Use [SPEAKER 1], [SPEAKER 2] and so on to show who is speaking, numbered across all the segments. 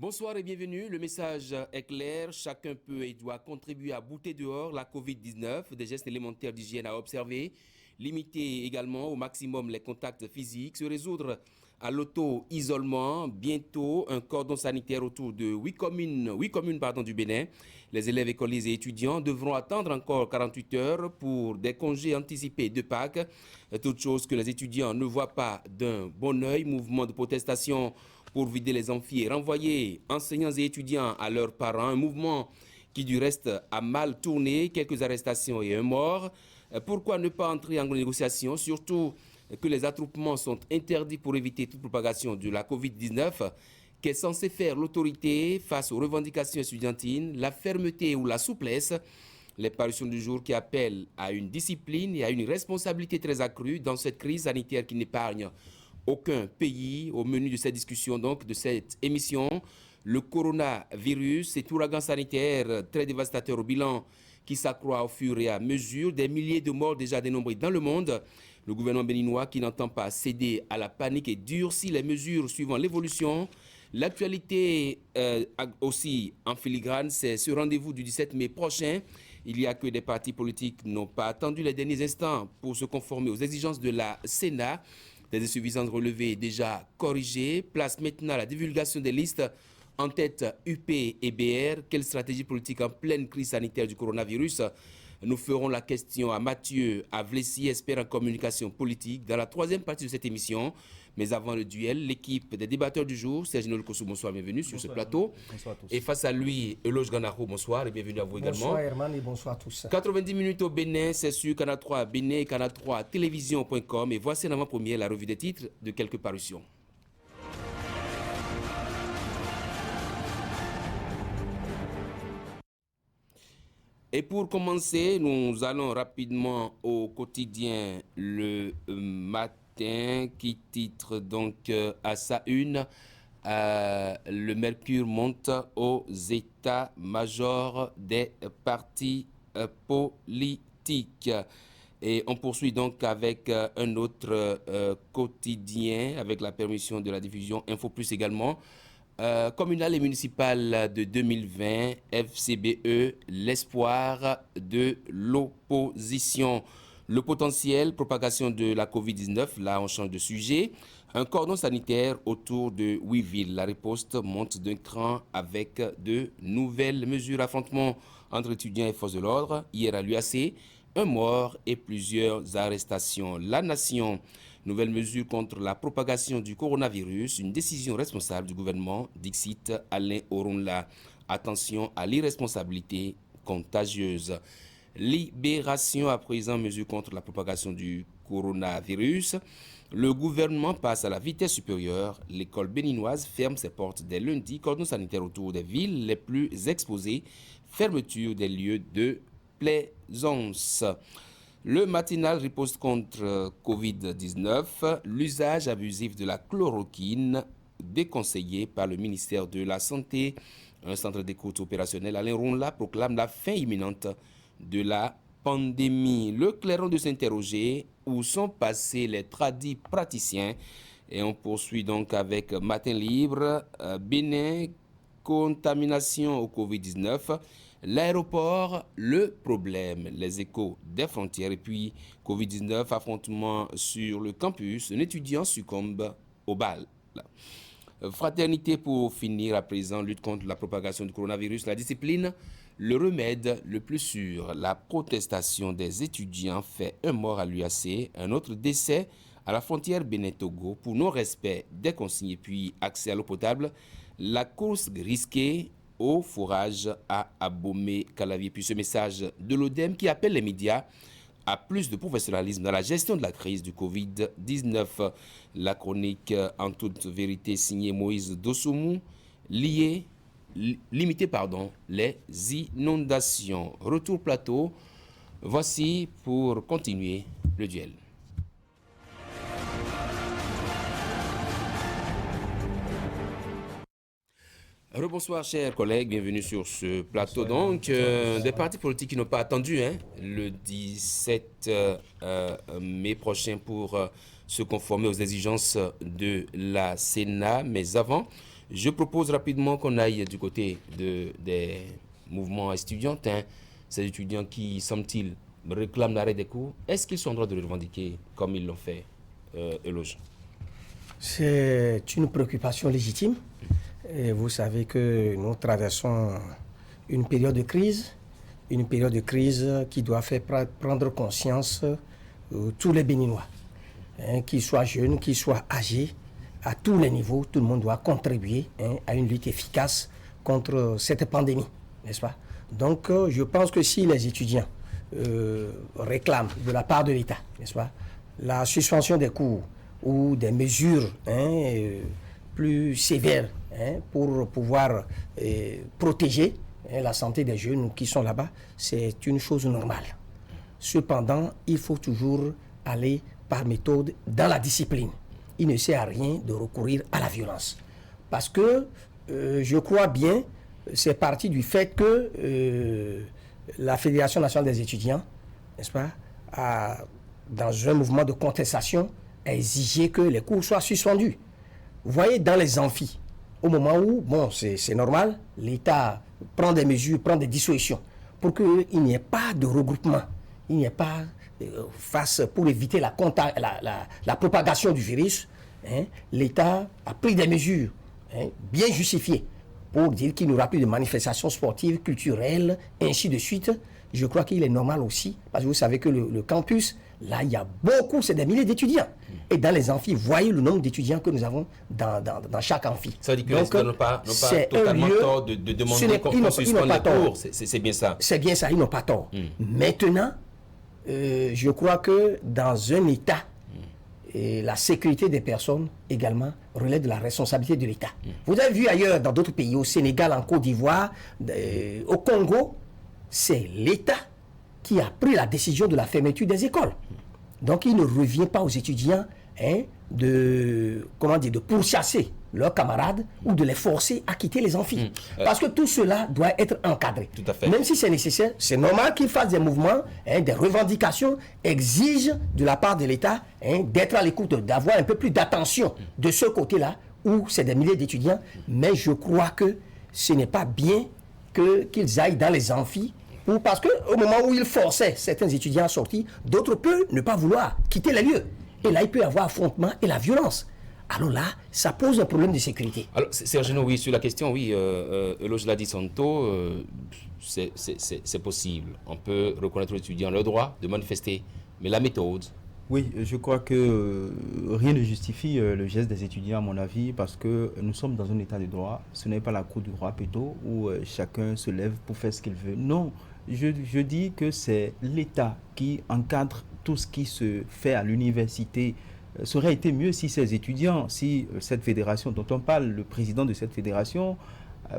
[SPEAKER 1] Bonsoir et bienvenue. Le message est clair. Chacun peut et doit contribuer à bouter dehors la Covid-19. Des gestes élémentaires d'hygiène à observer. Limiter également au maximum les contacts physiques. Se résoudre à l'auto-isolement. Bientôt, un cordon sanitaire autour de 8 communes du Bénin. Les élèves écoliers et étudiants devront attendre encore 48 heures pour des congés anticipés de Pâques. Toute chose que les étudiants ne voient pas d'un bon œil. Mouvement de protestation pour vider les amphis et renvoyer enseignants et étudiants à leurs parents. Un mouvement qui du reste a mal tourné, quelques arrestations et un mort. Pourquoi ne pas entrer en négociation, surtout que les attroupements sont interdits pour éviter toute propagation de la Covid-19? Qu'est censé faire l'autorité face aux revendications estudiantines, la fermeté ou la souplesse? Les parutions du jour qui appellent à une discipline et à une responsabilité très accrue dans cette crise sanitaire qui n'épargne aucun pays. Au menu de cette discussion, donc, de cette émission, le coronavirus, cet ouragan sanitaire très dévastateur au bilan qui s'accroît au fur et à mesure, des milliers de morts déjà dénombrés dans le monde. Le gouvernement béninois qui n'entend pas céder à la panique et durcit les mesures suivant l'évolution. L'actualité aussi en filigrane, c'est ce rendez-vous du 17 mai prochain. Il y a que des partis politiques n'ont pas attendu les derniers instants pour se conformer aux exigences de la Sénat. Des insuffisances relevées déjà corrigées. Place maintenant à la divulgation des listes. En tête, UP et BR. Quelle stratégie politique en pleine crise sanitaire du coronavirus? Nous ferons la question à Mathieu Avlessi, expert en communication politique, dans la troisième partie de cette émission. Mais avant le duel, l'équipe des débatteurs du jour, Serge Nolkosu, bonsoir, bienvenue sur ce plateau.
[SPEAKER 2] Bonsoir à tous.
[SPEAKER 1] Et face à lui, Eloge Ganaro, bonsoir et bienvenue à vous également.
[SPEAKER 3] Bonsoir Herman et bonsoir à tous.
[SPEAKER 1] 90 minutes au Bénin, c'est sur Canal 3 Bénin et Canal 3 Télévision.com. Et voici en avant-première la revue des titres de quelques parutions. Et pour commencer, nous allons rapidement au quotidien Le Matin qui titre donc à sa une le mercure monte aux états-majors des partis politiques. Et on poursuit donc avec un autre quotidien, avec la permission de la diffusion Info Plus également. Communal et municipal de 2020, FCBE, l'espoir de l'opposition. Le potentiel, propagation de la Covid-19, là on change de sujet. Un cordon sanitaire autour de 8 villes. La riposte monte d'un cran avec de nouvelles mesures. Affrontement entre étudiants et forces de l'ordre. Hier à l'UAC, un mort et plusieurs arrestations. La Nation, nouvelles mesures contre la propagation du coronavirus. Une décision responsable du gouvernement, dixit Alain Orunla. Attention à l'irresponsabilité contagieuse. Libération à présent, mesures contre la propagation du coronavirus. Le gouvernement passe à la vitesse supérieure. L'école béninoise ferme ses portes dès lundi. Cordon sanitaire autour des villes les plus exposées. Fermeture des lieux de plaisance. Le matinal riposte contre Covid-19. L'usage abusif de la chloroquine déconseillé par le ministère de la Santé. Un centre d'écoute opérationnel, Alain Ronla, proclame la fin imminente de la pandémie. Le clairon de s'interroger où sont passés les tradis praticiens. Et on poursuit donc avec Matin Libre, Bénin, contamination au Covid-19, l'aéroport, le problème, les échos des frontières et puis Covid-19, affrontement sur le campus, un étudiant succombe au bal. Fraternité pour finir à présent, lutte contre la propagation du coronavirus, la discipline, le remède le plus sûr. La protestation des étudiants fait un mort à l'UAC, un autre décès à la frontière Bénin-Togo pour non-respect des consignes et puis accès à l'eau potable. La course risquée au forage à Abomey-Calavier. Puis ce message de l'ODEM qui appelle les médias à plus de professionnalisme dans la gestion de la crise du Covid-19. La chronique en toute vérité signée Moïse Dossomou, limiter les inondations. Retour plateau, voici pour continuer le duel. Rebonsoir chers collègues, bienvenue sur ce plateau. Donc, des partis politiques qui n'ont pas attendu le 17 mai prochain pour se conformer aux exigences de la Sénat. Mais avant, Je propose rapidement qu'on aille du côté des mouvements étudiantins, ces étudiants qui, semble-t-il, réclament l'arrêt des cours. Est-ce qu'ils sont en droit de le revendiquer comme ils l'ont fait, Eloge?
[SPEAKER 2] C'est une préoccupation légitime. Et vous savez que nous traversons une période de crise qui doit faire prendre conscience tous les Béninois, qu'ils soient jeunes, qu'ils soient âgés, à tous les niveaux, tout le monde doit contribuer à une lutte efficace contre cette pandémie, n'est-ce pas? Donc, je pense que si les étudiants réclament de la part de l'État, n'est-ce pas, la suspension des cours ou des mesures plus sévères pour pouvoir protéger la santé des jeunes qui sont là-bas, c'est une chose normale. Cependant, il faut toujours aller par méthode dans la discipline. Il ne sert à rien de recourir à la violence. Parce que je crois bien, c'est parti du fait que la Fédération nationale des étudiants, n'est-ce pas, dans un mouvement de contestation, a exigé que les cours soient suspendus. Vous voyez, dans les amphis, au moment où, bon, c'est normal, l'État prend des mesures, prend des dispositions pour qu'il n'y ait pas de regroupement, il n'y ait pas pour éviter la propagation du virus, l'État a pris des mesures bien justifiées pour dire qu'il n'y aura plus de manifestations sportives, culturelles, et ainsi de suite. Je crois qu'il est normal aussi, parce que vous savez que le campus, là, il y a beaucoup, c'est des milliers d'étudiants. Et dans les amphis, voyez le nombre d'étudiants que nous avons dans chaque amphi.
[SPEAKER 1] Ça veut dire que les étudiants n'ont pas totalement tort de demander qu'on suspende les cours. C'est bien ça.
[SPEAKER 2] C'est bien ça, ils n'ont pas tort. Maintenant, je crois que dans un État, la sécurité des personnes également relève de la responsabilité de l'État. Vous avez vu ailleurs, dans d'autres pays, au Sénégal, en Côte d'Ivoire, au Congo, c'est l'État qui a pris la décision de la fermeture des écoles. Donc, il ne revient pas aux étudiants de pourchasser leurs camarades ou de les forcer à quitter les amphis. Parce que tout cela doit être encadré.
[SPEAKER 1] Tout à fait.
[SPEAKER 2] Même si c'est nécessaire, c'est normal qu'ils fassent des mouvements, des revendications, exigent de la part de l'État d'être à l'écoute, d'avoir un peu plus d'attention de ce côté-là, où c'est des milliers d'étudiants. Mais je crois que ce n'est pas bien qu'ils aillent dans les amphis, parce qu'au moment où ils forçaient certains étudiants à sortir, d'autres peuvent ne pas vouloir quitter les lieux. Et là, il peut y avoir affrontement et la violence. Alors là, ça pose un problème de sécurité.
[SPEAKER 1] Alors, Serge, oui, sur la question, oui, Eloge l'a dit tantôt, c'est possible. On peut reconnaître aux étudiants leur droit de manifester, mais la méthode...
[SPEAKER 3] Oui, je crois que rien ne justifie le geste des étudiants, à mon avis, parce que nous sommes dans un état de droit. Ce n'est pas la cour du roi Péto où chacun se lève pour faire ce qu'il veut. Non, je dis que c'est l'État qui encadre tout ce qui se fait à l'université. Ça aurait été mieux si ces étudiants, si cette fédération dont on parle, le président de cette fédération,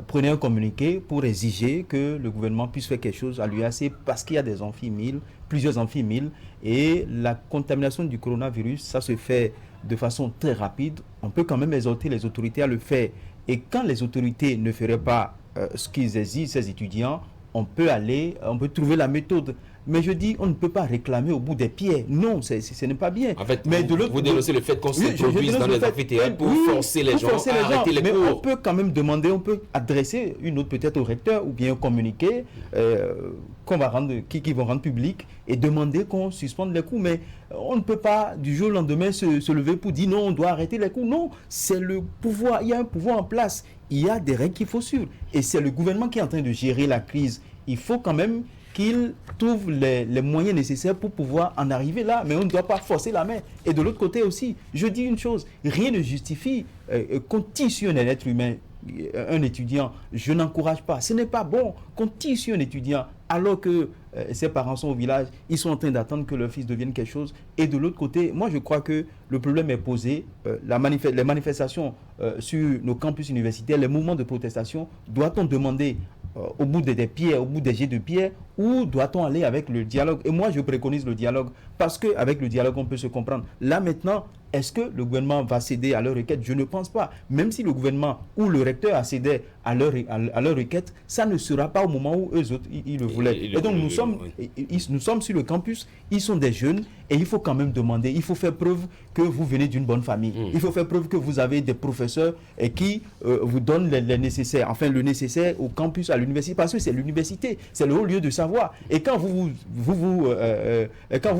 [SPEAKER 3] prenait un communiqué pour exiger que le gouvernement puisse faire quelque chose à l'UAC parce qu'il y a des amphis 1000, plusieurs amphis 1000, et la contamination du coronavirus, ça se fait de façon très rapide. On peut quand même exhorter les autorités à le faire. Et quand les autorités ne feraient pas ce qu'ils exigent, ces étudiants, on peut trouver la méthode. Mais je dis, on ne peut pas réclamer au bout des pieds. Non, ce n'est pas bien.
[SPEAKER 1] En fait,
[SPEAKER 3] mais
[SPEAKER 1] vous dénoncez le fait qu'on se produise dans les amphithéâtres pour forcer les gens à arrêter les cours.
[SPEAKER 3] Mais on peut quand même demander, on peut adresser une note peut-être au recteur ou bien un communiqué qui vont rendre public et demander qu'on suspende les cours. Mais on ne peut pas du jour au lendemain se lever pour dire non, on doit arrêter les cours. Non, c'est le pouvoir. Il y a un pouvoir en place. Il y a des règles qu'il faut suivre. Et c'est le gouvernement qui est en train de gérer la crise. Il faut quand même qu'il trouve les moyens nécessaires pour pouvoir en arriver là, mais on ne doit pas forcer la main. Et de l'autre côté aussi, je dis une chose, rien ne justifie qu'on tire sur un être humain, un étudiant. Je n'encourage pas, ce n'est pas bon qu'on tire sur un étudiant alors que ses parents sont au village, ils sont en train d'attendre que leur fils devienne quelque chose. Et de l'autre côté, moi je crois que le problème est posé, les manifestations sur nos campus universitaires, les mouvements de protestation, doit-on demander au bout des pierres, au bout des jets de pierre, ou doit-on aller avec le dialogue? Et moi, je préconise le dialogue, parce qu'avec le dialogue, on peut se comprendre. Là, maintenant, est-ce que le gouvernement va céder à leur requête? Je ne pense pas. Même si le gouvernement ou le recteur a cédé à leur requête, ça ne sera pas au moment où eux autres, ils le voulaient. Et donc, nous sommes sur le campus, ils sont des jeunes, et il faut quand même demander, il faut faire preuve que vous venez d'une bonne famille. Il faut faire preuve que vous avez des professeurs qui vous donnent le nécessaire au campus, à l'université, parce que c'est l'université, c'est le haut lieu de savoir. Et quand vous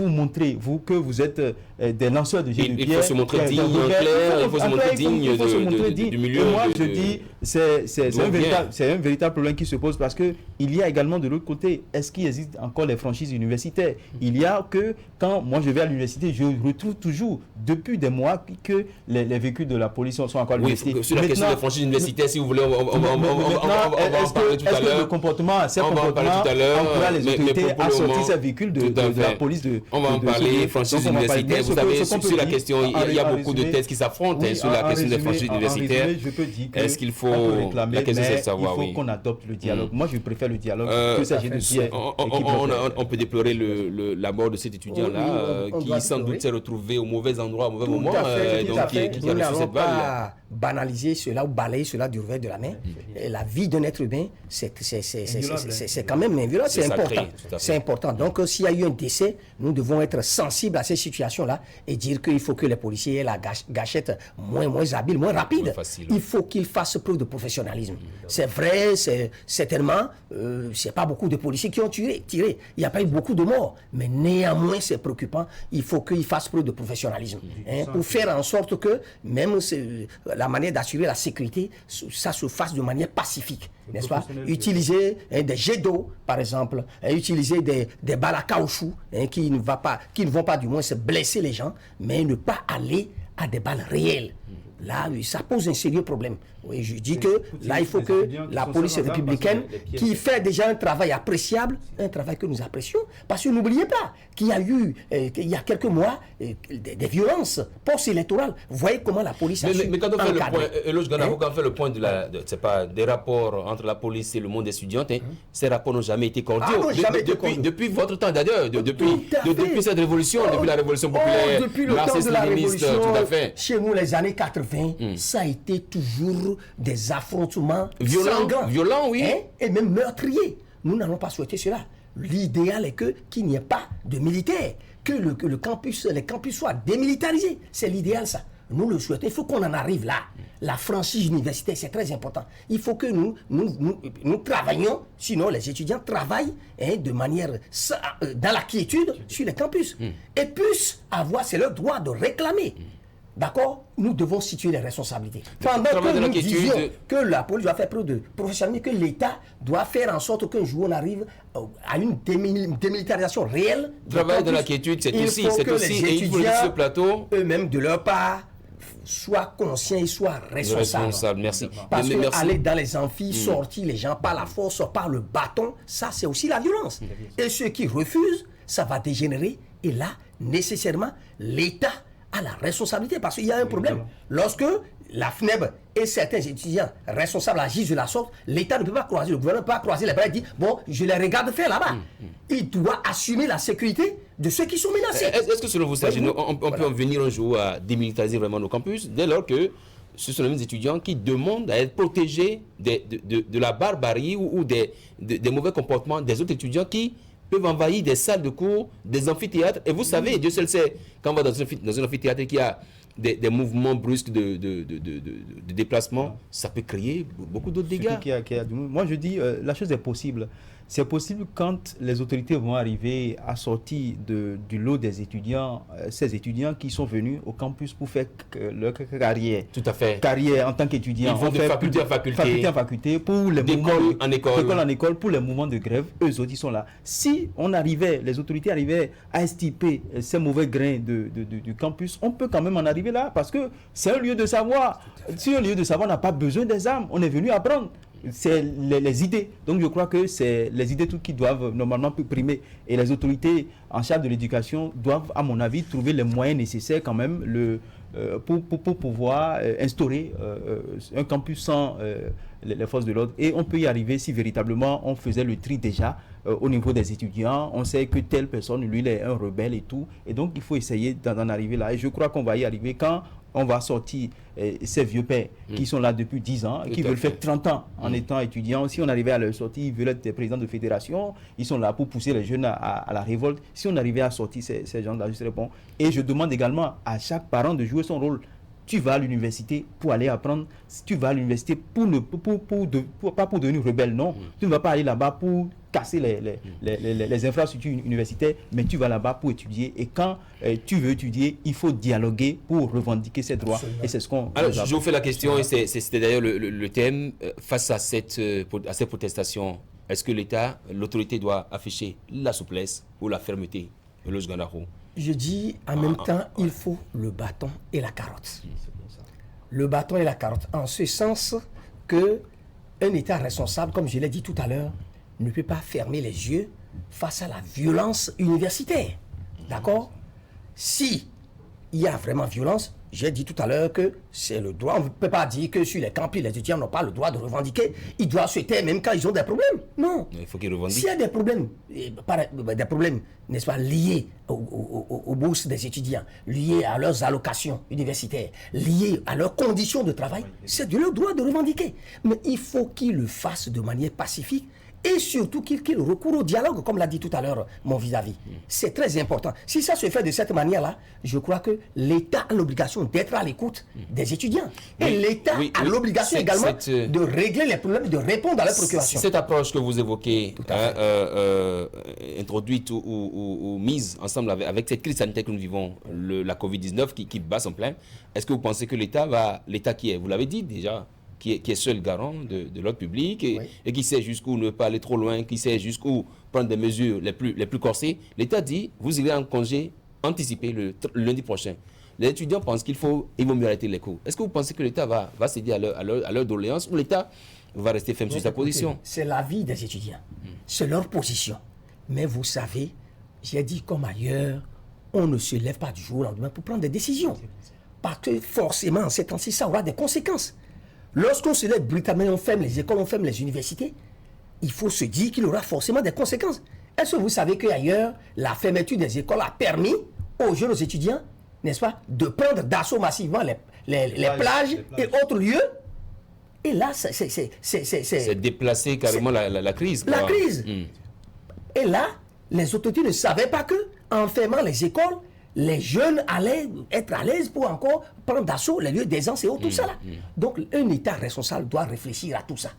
[SPEAKER 3] montrez, que vous êtes des lanceurs de jets de pierre,
[SPEAKER 1] il faut se montrer digne, il faut se montrer digne du milieu.
[SPEAKER 3] Et moi, je dis, c'est un véritable problème qui se pose, parce qu'il y a également de l'autre côté, est-ce qu'il existe encore les franchises universitaires? Il y a que, quand moi je vais à l'université, je retrouve toujours, depuis des mois, que les véhicules de la police sont encore à l'université.
[SPEAKER 1] Sur la question des franchises universitaires, si vous voulez, on va en parler tout à l'heure.
[SPEAKER 3] Est-ce que le comportement, ces comportements encouragent les autorités à sortir ces véhicules de la police?
[SPEAKER 1] On va en parler, franchises universitaires. Vous savez, sur la question, il y a beaucoup de thèses qui s'affrontent sur la question des franchises universitaires. Est-ce qu'il faut... La question, c'est de savoir,
[SPEAKER 3] il faut qu'on adopte le dialogue. Moi, je préfère le dialogue que s'agit de pierre.
[SPEAKER 1] On peut déplorer la mort de cet étudiant-là, qui sans doute s'est retrouvé au mauvais endroit, au mauvais moment, donc qui a reçu cette balle.
[SPEAKER 2] Banaliser cela ou balayer cela du revers de la main. La vie d'un être humain, c'est quand même violent, c'est important. C'est important. Donc, s'il y a eu un décès, nous devons être sensibles à ces situations-là et dire qu'il faut que les policiers aient la gâchette moins habile, moins rapide. Il faut qu'ils fassent preuve de professionnalisme. C'est vrai, certainement, c'est pas beaucoup de policiers qui ont tiré. Il n'y a pas eu beaucoup de morts, mais néanmoins, c'est préoccupant. Il faut qu'ils fassent preuve de professionnalisme pour faire en sorte que même la manière d'assurer la sécurité, ça se fasse de manière pacifique, n'est-ce pas? Utiliser des jets d'eau, par exemple, utiliser des balles à caoutchouc qui ne vont pas du moins se blesser les gens, mais ne pas aller à des balles réelles. Là, ça pose un sérieux problème. Oui, je dis que là, il faut que la police républicaine, qui fait déjà un travail appréciable, un travail que nous apprécions, parce que n'oubliez pas qu'il y a eu, il y a quelques mois, des violences post-électorales. Vous voyez comment la police a su
[SPEAKER 1] mais quand on fait
[SPEAKER 2] encadrer.
[SPEAKER 1] quand on fait le point des rapports entre la police et le monde étudiant, ces rapports n'ont jamais été cordiaux. Depuis votre temps d'ailleurs, depuis cette révolution, depuis la révolution populaire,
[SPEAKER 2] depuis le temps de la révolution,
[SPEAKER 1] tout à fait.
[SPEAKER 2] Chez nous, les années 80, ça a été toujours des affrontements
[SPEAKER 1] violents, oui.
[SPEAKER 2] Et même meurtriers. Nous n'allons pas souhaiter cela. L'idéal est qu'il n'y ait pas de militaires, que les campus soient démilitarisés. C'est l'idéal, ça. Nous le souhaitons. Il faut qu'on en arrive là. La franchise universitaire, c'est très important. Il faut que nous travaillions, sinon les étudiants travaillent de manière dans la quiétude sur les campus et puissent avoir, c'est leur droit de réclamer. D'accord? Nous devons situer les responsabilités. Pendant que nous disions que la police doit faire preuve de professionnalisme, que l'État doit faire en sorte qu'un jour on arrive à une démilitarisation réelle.
[SPEAKER 1] Travail de la quiétude, c'est aussi, et il faut ce plateau.
[SPEAKER 2] Eux-mêmes, de leur part, soient conscients et soient responsables.
[SPEAKER 1] Merci.
[SPEAKER 2] Parce que aller dans les amphis, sortir les gens par la force, par le bâton, ça c'est aussi la violence. Et ceux qui refusent, ça va dégénérer. Et là, nécessairement, l'État a la responsabilité, parce qu'il y a un problème. Lorsque la FNEB et certains étudiants responsables agissent de la sorte, l'État ne peut pas croiser, le gouvernement ne peut pas croiser les bras et dire bon, je les regarde faire là-bas. Il doit assumer la sécurité de ceux qui sont menacés.
[SPEAKER 1] Est-ce que selon vous, on peut en venir un jour à démilitariser vraiment nos campus, dès lors que ce sont les mêmes étudiants qui demandent à être protégés de la barbarie ou des mauvais comportements des autres étudiants qui peuvent envahir des salles de cours, des amphithéâtres. Et vous savez, Dieu seul sait, quand on va dans un amphithéâtre qui a des mouvements brusques de déplacement, ça peut créer beaucoup d'autres dégâts.
[SPEAKER 3] Moi, je dis, la chose est possible. C'est possible quand les autorités vont arriver à sortir du lot des étudiants, ces étudiants qui sont venus au campus pour faire leur carrière.
[SPEAKER 1] Tout à fait.
[SPEAKER 3] Carrière en tant qu'étudiants.
[SPEAKER 1] Ils vont de faculté en faculté.
[SPEAKER 3] Faculté en faculté, pour les
[SPEAKER 1] d'école en école.
[SPEAKER 3] D'école en école, pour les mouvements de grève, eux autres, ils sont là. Si les autorités arrivaient à extirper ces mauvais grains du campus, on peut quand même en arriver là, parce que c'est un lieu de savoir. Si un lieu de savoir n'a pas besoin des armes, on est venu apprendre. C'est les idées. Donc je crois que c'est les idées toutes qui doivent normalement primer. Et les autorités en charge de l'éducation doivent, à mon avis, trouver les moyens nécessaires quand même, pour pouvoir instaurer un campus sans les forces de l'ordre. Et on peut y arriver si véritablement on faisait le tri déjà au niveau des étudiants. On sait que telle personne, lui, il est un rebelle et tout. Et donc, il faut essayer d'en arriver là. Et je crois qu'on va y arriver quand on va sortir ces vieux pères qui sont là depuis 10 ans, qui veulent faire 30 ans en étant étudiants. Si on arrivait à leur sortir, ils veulent être présidents de fédération, ils sont là pour pousser les jeunes à la révolte. Si on arrivait à sortir ces gens-là, je serais bon. Et je demande également à chaque parent de jouer son rôle. Tu vas à l'université pour aller apprendre. Si tu vas à l'université pas pour devenir rebelle, non. Tu ne vas pas aller là-bas pour casser les infrastructures universitaires, mais tu vas là-bas pour étudier. Et quand tu veux étudier, il faut dialoguer pour revendiquer ses droits. Et c'est ce qu'on...
[SPEAKER 1] Alors, je vous fais la question, et c'était d'ailleurs le thème. Face à ces protestations, est-ce que l'État, l'autorité doit afficher la souplesse ou la fermeté? Eloge Gandaro.
[SPEAKER 2] Je dis en même temps, il faut le bâton et la carotte. Le bâton et la carotte, en ce sens que un État responsable, comme je l'ai dit tout à l'heure, ne peut pas fermer les yeux face à la violence universitaire. D'accord? Si il y a vraiment violence, j'ai dit tout à l'heure que c'est le droit. On ne peut pas dire que sur les campus, les étudiants n'ont pas le droit de revendiquer. Ils doivent se taire même quand ils ont des problèmes. Non.
[SPEAKER 1] Il faut qu'ils revendiquent.
[SPEAKER 2] S'il y a des problèmes, n'est-ce pas, liés aux bourses des étudiants, liés à leurs allocations universitaires, liés à leurs conditions de travail, c'est de leur droit de revendiquer. Mais il faut qu'ils le fassent de manière pacifique. Et surtout qu'il recourt au dialogue, comme l'a dit tout à l'heure mon vis-à-vis. C'est très important. Si ça se fait de cette manière-là, je crois que l'État a l'obligation d'être à l'écoute des étudiants. Et l'État a l'obligation également de régler les problèmes, de répondre à leurs préoccupations.
[SPEAKER 1] Cette approche que vous évoquez, introduite ou mise ensemble avec cette crise sanitaire que nous vivons, la Covid-19 qui bat son plein, est-ce que vous pensez que l'État qui est, vous l'avez dit déjà, qui est seul garant de l'ordre public et qui sait jusqu'où ne pas aller trop loin, qui sait jusqu'où prendre des mesures les plus corsées, l'État dit, vous irez en congé anticipé le lundi prochain. Les étudiants pensent qu'il vaut mieux arrêter les cours. Est-ce que vous pensez que l'État va céder à leur doléance ou l'État va rester ferme sur sa position?
[SPEAKER 2] C'est l'avis des étudiants. C'est leur position. Mais vous savez, j'ai dit comme ailleurs, on ne se lève pas du jour au lendemain pour prendre des décisions. Parce que forcément, en ces temps-ci, ça aura des conséquences. Lorsqu'on se lève brutalement, on ferme les écoles, on ferme les universités, il faut se dire qu'il y aura forcément des conséquences. Est-ce que vous savez qu'ailleurs, la fermeture des écoles a permis aux jeunes étudiants, n'est-ce pas, de prendre d'assaut massivement les plages et autres lieux? Et là,
[SPEAKER 1] c'est déplacer carrément la crise.
[SPEAKER 2] La crise. Et là, les autorités ne savaient pas que, en fermant les écoles, les jeunes allaient être à l'aise pour encore prendre d'assaut les lieux d'aisance et tout ça là. Donc, un État responsable doit réfléchir à tout ça.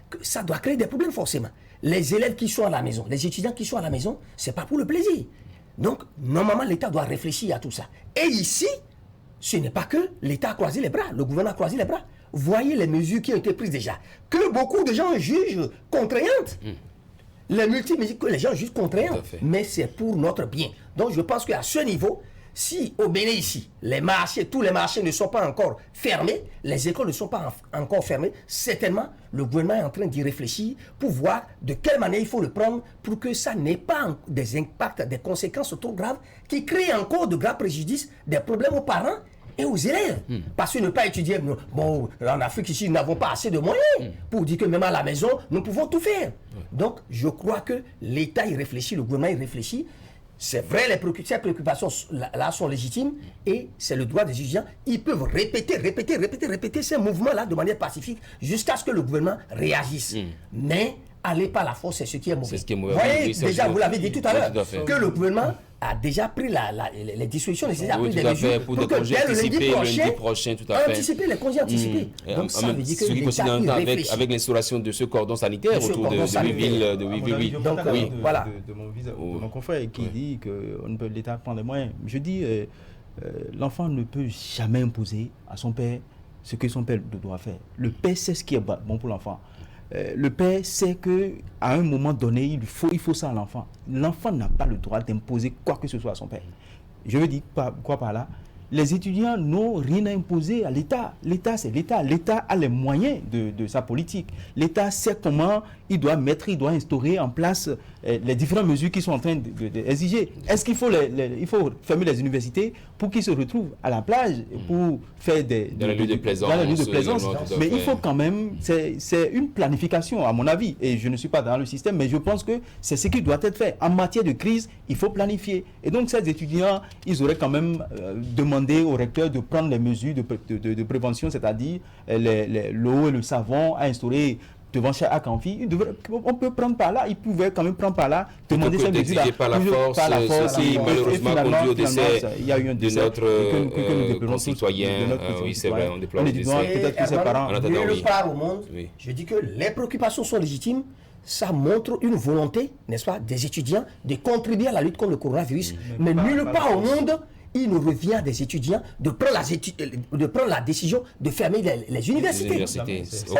[SPEAKER 2] Que ça doit créer des problèmes forcément. Les élèves qui sont à la maison, les étudiants qui sont à la maison, c'est pas pour le plaisir. Donc, normalement, l'État doit réfléchir à tout ça. Et ici, ce n'est pas que l'État a croisé les bras, le gouvernement a croisé les bras. Voyez les mesures qui ont été prises déjà, que beaucoup de gens jugent contraignantes. Les multimesures que les gens jugent contraignantes, mais c'est pour notre bien. Donc, je pense qu'à ce niveau, si au Bénin ici, tous les marchés ne sont pas encore fermés, les écoles ne sont pas encore fermées, certainement le gouvernement est en train d'y réfléchir pour voir de quelle manière il faut le prendre pour que ça n'ait pas des impacts, des conséquences trop graves qui créent encore de graves préjudices, des problèmes aux parents et aux élèves. Parce que ne pas étudier, bon, en Afrique ici, nous n'avons pas assez de moyens pour dire que même à la maison, nous pouvons tout faire. Donc, je crois que l'État y réfléchit, le gouvernement y réfléchit. C'est vrai, ces préoccupations là sont légitimes et c'est le droit des étudiants. Ils peuvent répéter ces mouvements-là de manière pacifique jusqu'à ce que le gouvernement réagisse. Mais aller par la force, c'est ce qui est mauvais.
[SPEAKER 1] C'est ce qui est mauvais.
[SPEAKER 2] Vous voyez, déjà, vous l'avez dit tout à l'heure, que le gouvernement a déjà pris les dispositions nécessaires,
[SPEAKER 1] oui,
[SPEAKER 2] des mesures
[SPEAKER 1] pour que dès le lundi prochain, tout à fait.
[SPEAKER 2] Anticiper les congés anticipés. Donc ça veut dire que
[SPEAKER 1] ce qui concerne avec l'instauration de ce cordon sanitaire autour de Huiville.
[SPEAKER 2] Donc voilà.
[SPEAKER 3] De mon confrère qui dit que l'État prend les moyens. Je dis, l'enfant ne peut jamais imposer à son père ce que son père doit faire. Le père sait ce qui est bon pour l'enfant. Le père sait qu'à un moment donné, il faut ça à l'enfant. L'enfant n'a pas le droit d'imposer quoi que ce soit à son père. Je veux dire quoi par là? Les étudiants n'ont rien à imposer à l'État. L'État, c'est l'État. L'État a les moyens de sa politique. L'État sait comment il doit instaurer en place les différentes mesures qu'ils sont en train d'exiger. Est-ce qu'il faut, il faut fermer les universités pour qu'ils se retrouvent à la plage pour faire
[SPEAKER 1] dans la nuit de plaisance.
[SPEAKER 3] Mais il faut quand même, c'est une planification à mon avis, et je ne suis pas dans le système, mais je pense que c'est ce qui doit être fait. En matière de crise, il faut planifier. Et donc ces étudiants, ils auraient quand même demandé au recteur de prendre les mesures de prévention, c'est-à-dire l'eau et le savon à instaurer devant chaque amphi. On peut prendre par là, ils pouvaient quand même prendre par là, demander ces mesures-là.
[SPEAKER 1] Par la force, qui malheureusement conduit au décès de notre concitoyen. Oui, c'est vrai, on déplore le décès.
[SPEAKER 2] Peut-être que ses parents... Nulle part au monde, je dis que les préoccupations sont légitimes. Ça montre une volonté, n'est-ce pas, des étudiants de contribuer à la lutte contre le coronavirus. Mais nulle part au monde, il nous revient à des étudiants de prendre la décision de fermer les universités.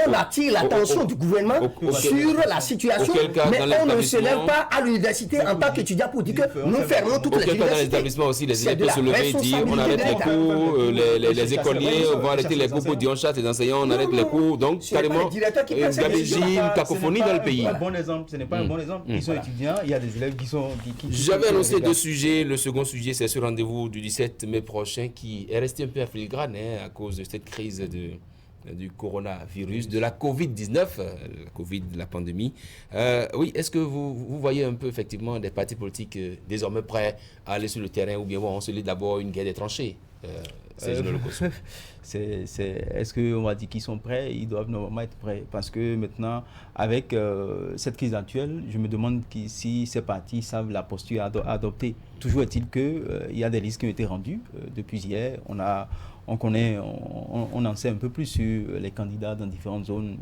[SPEAKER 2] On attire l'attention du gouvernement sur la situation, mais on ne se lève pas à l'université en tant qu'étudiant pour dire que nous fermons toutes les universités.
[SPEAKER 1] Dans les établissements aussi, les élèves peuvent se lever et dire on arrête les cours, les écoliers vont arrêter les cours pour dire on chasse les enseignants, on arrête les cours. Donc carrément, gabégie, cacophonie dans le pays.
[SPEAKER 3] Ce n'est pas un bon exemple. Ils sont étudiants, il y a des élèves qui sont...
[SPEAKER 1] J'avais annoncé deux sujets. Le second sujet, c'est ce rendez-vous du 17 mai prochain qui est resté un peu à filigrane à cause de cette crise du coronavirus, de la Covid-19, la pandémie. Oui, est-ce que vous voyez un peu effectivement des partis politiques désormais prêts à aller sur le terrain ou bien bon, on se lit d'abord une guerre des tranchées
[SPEAKER 3] Est-ce qu'on va dire qu'ils sont prêts? Ils doivent normalement être prêts parce que maintenant, avec cette crise actuelle, je me demande si ces partis savent la posture à adopter. Toujours est-il qu'il y a des listes qui ont été rendues depuis hier. On en sait un peu plus sur les candidats dans différentes zones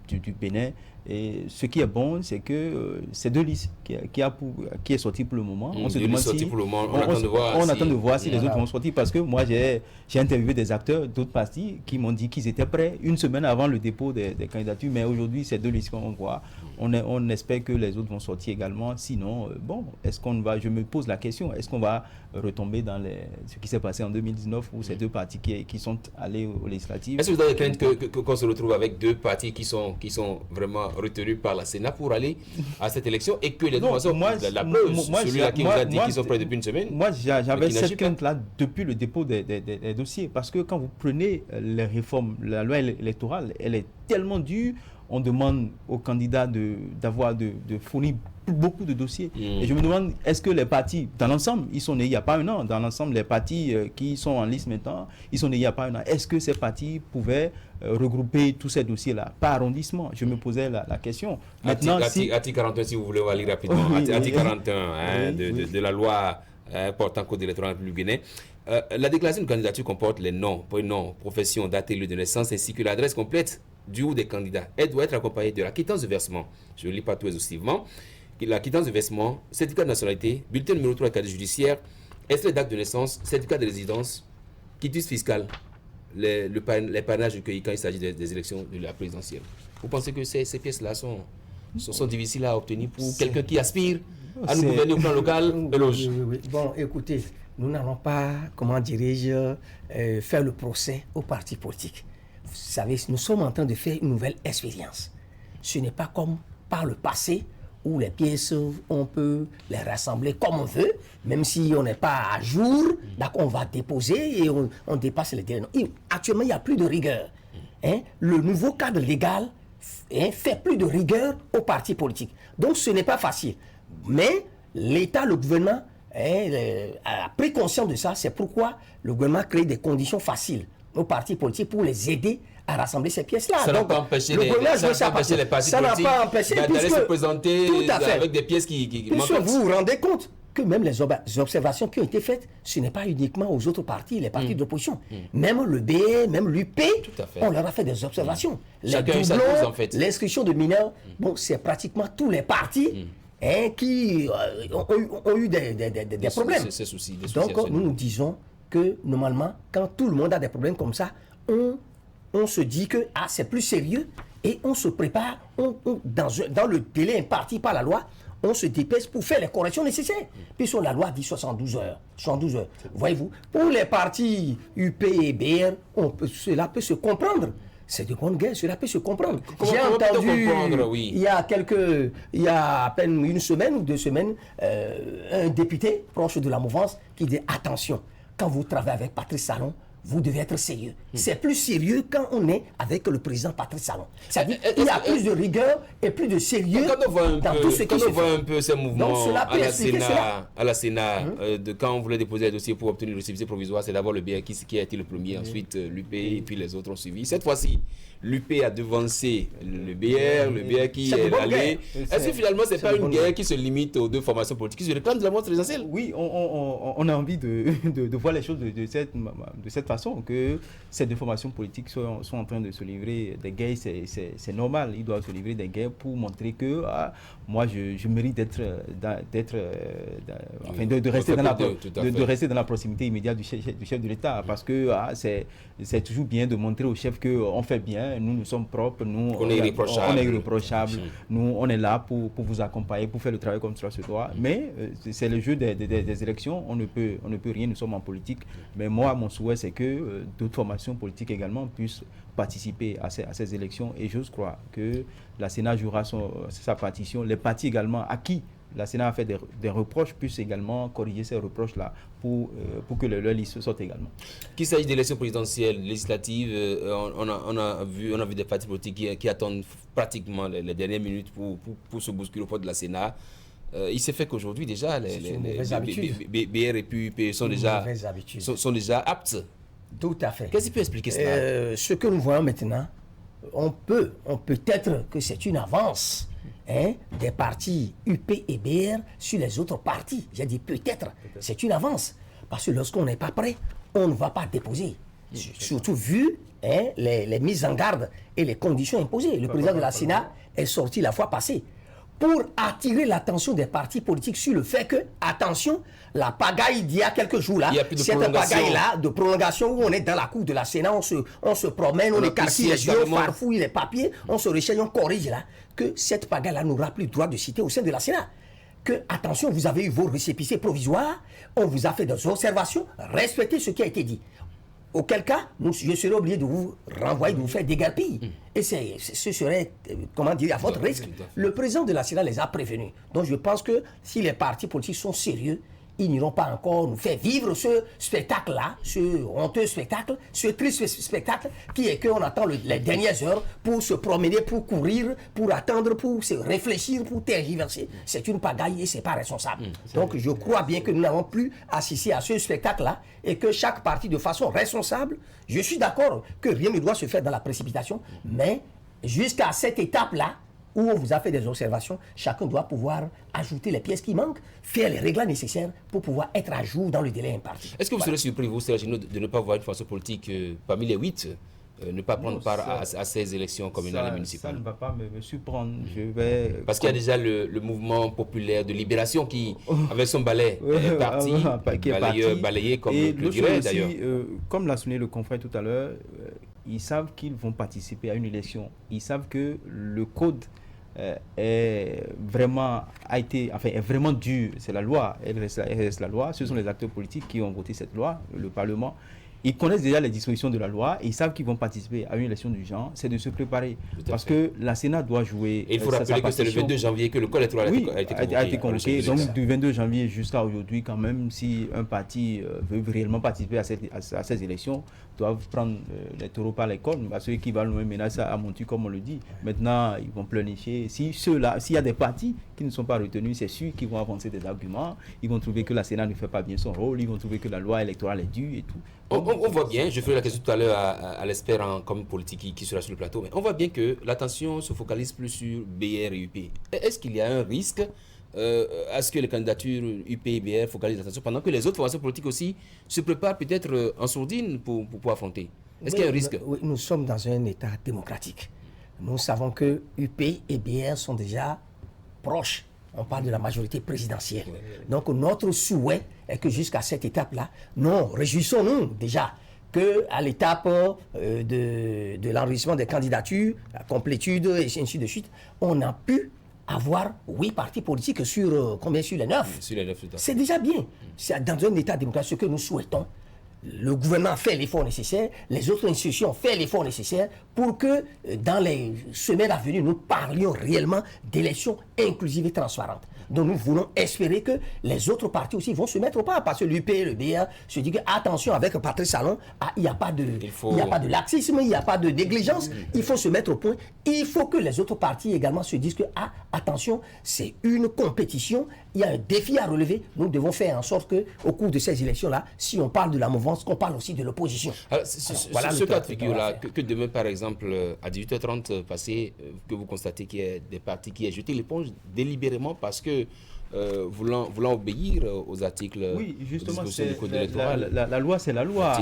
[SPEAKER 3] du Bénin. Et ce qui est bon, c'est que ces deux listes qui est sorti pour le moment, on se demande si on attend de voir si les autres vont sortir. Parce que moi, j'ai interviewé des acteurs d'autres partis qui m'ont dit qu'ils étaient prêts une semaine avant le dépôt des candidatures. Mais aujourd'hui, ces deux listes qu'on voit, on espère que les autres vont sortir également. Sinon, je me pose la question, est-ce qu'on va retomber dans ce qui s'est passé en 2019 où ces deux partis qui sont allés aux législatives?
[SPEAKER 1] Est-ce que vous avez crainte qu'on se retrouve avec deux partis qui sont vraiment retenus par la Sénat pour aller à cette élection et que les deux façons, celui-là qui vous a dit qu'ils sont prêts depuis une semaine?
[SPEAKER 3] Moi, j'avais cette crainte-là depuis le dépôt des dossiers, parce que quand vous prenez les réformes, la loi électorale, elle est tellement dure. On demande aux candidats de fournir beaucoup de dossiers. Et je me demande, est-ce que les partis, dans l'ensemble, ils sont nés il n'y a pas un an, dans l'ensemble, les partis qui sont en liste maintenant, ils sont nés il n'y a pas un an. Est-ce que ces partis pouvaient regrouper tous ces dossiers-là par arrondissement? Je me posais la question.
[SPEAKER 1] Maintenant, article 41, si vous voulez, on va lire rapidement. Article 41 de la loi portant code électoral du Bénin. La déclaration de candidature comporte les noms, prénoms, profession, date et lieu de naissance, ainsi que l'adresse complète du ou des candidats. Elle doit être accompagnée de la quittance de versement. Je ne lis pas tout exhaustivement. La quittance de versement, certificat de nationalité, bulletin numéro 3 casier judiciaire, extrait de date de naissance, certificat de résidence, quitus fiscal, les parrainages recueillis quand il s'agit des élections de la présidentielle. Vous pensez que ces pièces-là sont difficiles à obtenir pour quelqu'un qui aspire à nous gouverner au plan local?
[SPEAKER 2] Oui. Bon, écoutez, nous n'allons pas, comment dirais-je, faire le procès aux partis politiques. Vous savez, nous sommes en train de faire une nouvelle expérience. Ce n'est pas comme par le passé où les pièces, on peut les rassembler comme on veut, même si on n'est pas à jour, d'accord, on va déposer et on dépasse les délais. Actuellement, il n'y a plus de rigueur. Le nouveau cadre légal fait plus de rigueur aux partis politiques. Donc, ce n'est pas facile. Mais l'État, le gouvernement, a pris conscience de ça. C'est pourquoi le gouvernement crée des conditions faciles aux partis politiques pour les aider à rassembler ces pièces-là.
[SPEAKER 1] Ça n'a pas empêché les partis politiques d'aller se présenter avec des pièces qui manquent.
[SPEAKER 2] Vous vous rendez compte que même les observations qui ont été faites, ce n'est pas uniquement aux autres partis, les partis d'opposition. Même le BE, même l'UP, on leur a fait des observations. Les doublons, l'inscription de mineurs, bon, c'est pratiquement tous les partis qui ont eu des problèmes. Donc, nous disons que normalement, quand tout le monde a des problèmes comme ça, on se dit que c'est plus sérieux et on se prépare dans le délai imparti par la loi, on se dépêche pour faire les corrections nécessaires. Puisque la loi dit 72 heures. 72 heures. Voyez-vous, pour les partis UP et BR, cela peut se comprendre. c'est de bonne guerre, cela peut se comprendre. J'ai
[SPEAKER 1] Comment peut-on
[SPEAKER 2] entendu,
[SPEAKER 1] comprendre, oui.
[SPEAKER 2] il y a à peine une semaine ou 2 semaines, un député proche de la mouvance qui dit attention, quand vous travaillez avec Patrice Talon, vous devez être sérieux. C'est plus sérieux quand on est avec le président Patrice Talon. C'est-à-dire qu'il y a plus de rigueur et plus de sérieux dans tout ce qui se fait.
[SPEAKER 1] Quand on voit un peu ces mouvements
[SPEAKER 2] Donc, cela peut expliquer cela.
[SPEAKER 1] à la Sénat, quand on voulait déposer un dossier pour obtenir le récépissé provisoire, c'est d'abord le BR qui a été le premier, ensuite l'UP, et puis les autres ont suivi. Cette fois-ci, l'UP a devancé le BR qui est allé. Est-ce que finalement, ce n'est pas une guerre qui se limite aux deux formations politiques, qui se réclament de la moindre présidentielle?
[SPEAKER 3] Oui, on a envie de voir les choses de cette façon, que ces deux formations politiques sont en train de se livrer des guerres, c'est normal. Ils doivent se livrer des guerres pour montrer que moi, je mérite de rester dans la proximité immédiate du chef de l'État, parce que c'est toujours bien de montrer au chef qu'on fait bien, nous sommes propres, nous on est irréprochables, nous on est là pour vous accompagner, pour faire le travail comme cela se doit. Mais c'est le jeu des élections, on ne peut rien, nous sommes en politique. Mais moi, mon souhait, c'est que d'autres formations politiques également puissent participer à ces élections, et j'ose croire que la Sénat jouera sa partition. Les partis également à qui la Sénat a fait des reproches puissent également corriger ces reproches-là pour que leur liste sorte également.
[SPEAKER 1] Qu'il s'agisse d'élections présidentielles, législatives, on a vu des partis politiques qui attendent pratiquement les dernières minutes pour se bousculer au port de la Sénat. Il s'est fait qu'aujourd'hui déjà les BR et PUP sont déjà aptes.
[SPEAKER 2] Tout à fait.
[SPEAKER 1] Qu'est-ce qui peut expliquer cela?
[SPEAKER 2] Ce que nous voyons maintenant, on peut être que c'est une avance des partis UP et BR sur les autres partis. J'ai dit peut-être, c'est une avance. Parce que lorsqu'on n'est pas prêt, on ne va pas déposer. Surtout vu les mises en garde et les conditions imposées. Le président de la Sénat est sorti la fois passée pour attirer l'attention des partis politiques sur le fait que, attention, la pagaille d'il y a quelques jours là, cette pagaille-là de prolongation où on est dans la cour de la Sénat, on se promène, on écarquille les yeux, on farfouille les papiers, on se recherche, on corrige là, que cette pagaille-là n'aura plus le droit de citer au sein de la Sénat. Que, attention, vous avez eu vos récépissés provisoires, on vous a fait des observations, respectez ce qui a été dit. Auquel cas, je serais obligé de vous renvoyer, de vous faire déguerpir. Et ce serait, comment dire, à votre risque. Le président de la Sénat les a prévenus. Donc je pense que si les partis politiques sont sérieux, ils n'iront pas encore nous faire vivre ce spectacle-là, ce honteux spectacle, ce triste spectacle qui est qu'on attend les dernières heures pour se promener, pour courir, pour attendre, pour se réfléchir, pour tergiverser. C'est une pagaille et ce n'est pas responsable. Donc je crois bien que nous n'avons plus assisté à ce spectacle-là et que chaque parti de façon responsable, je suis d'accord que rien ne doit se faire dans la précipitation, mais jusqu'à cette étape-là, où on vous a fait des observations, chacun doit pouvoir ajouter les pièces qui manquent, faire les réglages nécessaires pour pouvoir être à jour dans le délai imparti.
[SPEAKER 1] Est-ce que vous serez surpris, vous, Serge, de ne pas voir une force politique parmi les 8 ne pas prendre part à ces élections communales et municipales?
[SPEAKER 3] Ça ne va pas me surprendre.
[SPEAKER 1] Parce qu'il y a déjà le mouvement populaire de libération qui, avec son balai, est parti, balayé comme le dirait d'ailleurs.
[SPEAKER 3] Comme l'a souligné le confrère tout à l'heure, ils savent qu'ils vont participer à une élection. Ils savent que le code est vraiment dur. C'est la loi, elle reste la loi. Ce sont les acteurs politiques qui ont voté cette loi, le Parlement. Ils connaissent déjà les dispositions de la loi et ils savent qu'ils vont participer à une élection du genre. C'est de se préparer parce que la Sénat doit jouer.
[SPEAKER 1] Et il faut rappeler que c'est le 22 janvier que le code électoral
[SPEAKER 3] a été convoqué. Donc du 22 janvier jusqu'à aujourd'hui, quand même, si un parti veut réellement participer à ces élections, doivent prendre les taureaux par les cornes. Ceux qui vont nous menacer à monter, comme on le dit. Maintenant, ils vont planifier. S'il y a des partis qui ne sont pas retenus, c'est sûr qu'ils vont avancer des arguments. Ils vont trouver que la Sénat ne fait pas bien son rôle. Ils vont trouver que la loi électorale est dure et tout.
[SPEAKER 1] On voit bien, je ferai la question tout à l'heure à l'expert en comme politique qui sera sur le plateau, mais on voit bien que l'attention se focalise plus sur BR et UP. Est-ce qu'il y a un risque à ce que les candidatures UP et BR focalisent l'attention pendant que les autres formations politiques aussi se préparent peut-être en sourdine pour affronter? Est-ce qu'il y a un risque?
[SPEAKER 2] Oui, nous sommes dans un État démocratique. Nous savons que UP et BR sont déjà proches. On parle de la majorité présidentielle. Donc notre souhait est que jusqu'à cette étape-là, réjouissons-nous déjà qu'à l'étape de l'enregistrement des candidatures, la complétude et ainsi de suite, on a pu avoir 8 partis politiques sur combien? Sur les 9.
[SPEAKER 1] Sur les 9,
[SPEAKER 2] c'est déjà bien. C'est dans un État démocratique ce que nous souhaitons. le gouvernement fait l'effort nécessaire, les autres institutions font l'effort nécessaire pour que dans les semaines à venir, nous parlions réellement d'élections inclusives et transparentes. Donc nous voulons espérer que les autres partis aussi vont se mettre au pas, parce que l'UP et le BA se disent que attention, avec Patrice Talon, il n'y a pas de laxisme, il n'y a pas de négligence, il faut se mettre au point. Il faut que les autres partis également se disent que attention, c'est une compétition, il y a un défi à relever, nous devons faire en sorte qu'au cours de ces élections-là, si on parle de la mouvance, qu'on parle aussi de l'opposition.
[SPEAKER 1] Voilà ce cas de figure-là, que demain par exemple à 18h30 passé, que vous constatez qu'il y a des partis qui ont jeté l'éponge délibérément parce que voulant obéir aux articles,
[SPEAKER 3] oui, justement,
[SPEAKER 1] du code électoral.
[SPEAKER 3] La loi, c'est la loi.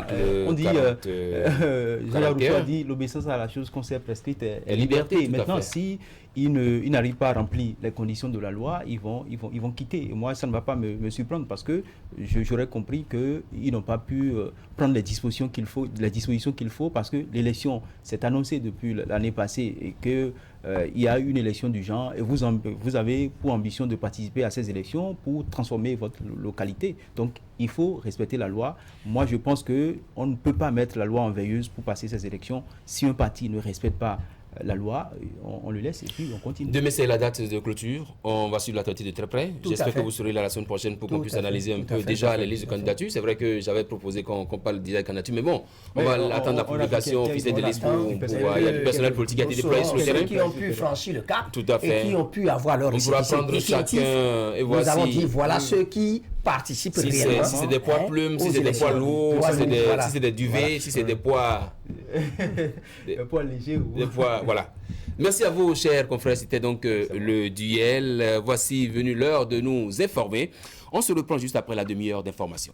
[SPEAKER 3] On dit, Gérard Rousseau a dit, l'obéissance à la chose qu'on s'est prescrite est liberté. Maintenant, si ils n'arrivent pas à remplir les conditions de la loi, ils vont quitter. Et moi, ça ne va pas me surprendre parce que j'aurais compris qu'ils n'ont pas pu prendre les dispositions qu'il faut, parce que l'élection s'est annoncée depuis l'année passée et que il y a une élection du genre et vous avez pour ambition de participer à ces élections pour transformer votre localité. Donc, il faut respecter la loi. Moi, je pense qu'on ne peut pas mettre la loi en veilleuse pour passer ces élections. Si un parti ne respecte pas la loi, on le laisse et puis on continue.
[SPEAKER 1] Demain, c'est la date de clôture. On va suivre l'actualité de très près. J'espère que vous serez là la semaine prochaine pour qu'on puisse analyser un peu déjà les listes de candidatures. C'est vrai que j'avais proposé qu'on parle déjà de candidatures, mais bon, on va attendre la publication officielle de liste pour il y a du personnel politique qui a été déployé sur le terrain.
[SPEAKER 2] Ceux qui ont pu franchir le cap
[SPEAKER 1] tout à fait.
[SPEAKER 2] Et qui ont pu avoir leur
[SPEAKER 1] récépissé définitif. Et
[SPEAKER 2] nous avons dit, voilà ceux qui participent réellement.
[SPEAKER 1] Si c'est des poids plumes, si c'est des poids lourds, si c'est des duvets, si c'est des poids...
[SPEAKER 3] Des poids légers.
[SPEAKER 1] Des poids, voilà. Merci à vous, chers confrères. C'était donc le duel. Voici venu l'heure de nous informer. On se reprend juste après la demi-heure d'information.